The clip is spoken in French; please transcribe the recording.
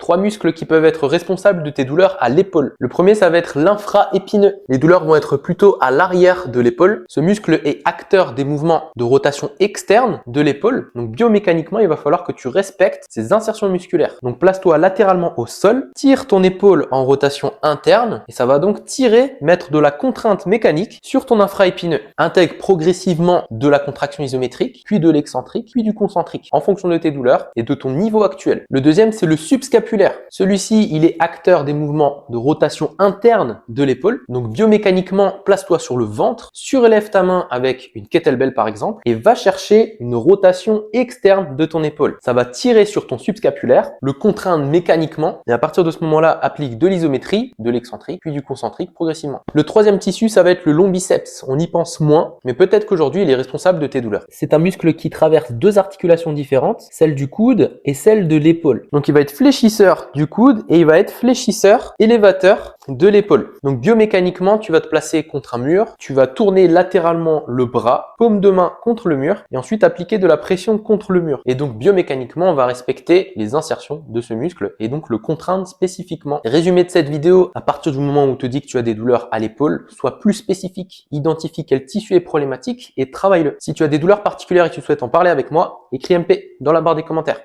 3 muscles qui peuvent être responsables de tes douleurs à l'épaule. Le premier, ça va être l'infra-épineux. Les douleurs vont être plutôt à l'arrière de l'épaule. Ce muscle est acteur des mouvements de rotation externe de l'épaule. Donc biomécaniquement, il va falloir que tu respectes ces insertions musculaires. Donc place-toi latéralement au sol, tire ton épaule en rotation interne et ça va donc tirer, mettre de la contrainte mécanique sur ton infra-épineux. Intègre progressivement de la contraction isométrique, puis de l'excentrique, puis du concentrique en fonction de tes douleurs et de ton niveau actuel. Le deuxième, c'est le subscapulaire. Celui-ci, il est acteur des mouvements de rotation interne de l'épaule. Donc biomécaniquement, place-toi sur le ventre, surélève ta main avec une kettlebell par exemple et va chercher une rotation externe de ton épaule. Ça va tirer sur ton subscapulaire, le contraindre mécaniquement et à partir de ce moment-là, applique de l'isométrie, de l'excentrique, puis du concentrique progressivement. Le troisième tissu, ça va être le long biceps. On y pense moins, mais peut-être qu'aujourd'hui, il est responsable de tes douleurs. C'est un muscle qui traverse deux articulations différentes, celle du coude et celle de l'épaule. Donc il va être fléchisseur du coude et il va être fléchisseur élévateur de l'épaule. Donc biomécaniquement, tu vas te placer contre un mur, tu vas tourner latéralement le bras, paume de main contre le mur et ensuite appliquer de la pression contre le mur. Et donc biomécaniquement, on va respecter les insertions de ce muscle et donc le contraindre spécifiquement. Résumé de cette vidéo, à partir du moment où on te dit que tu as des douleurs à l'épaule, sois plus spécifique, identifie quel tissu est problématique et travaille-le. Si tu as des douleurs particulières et que tu souhaites en parler avec moi, écris MP dans la barre des commentaires.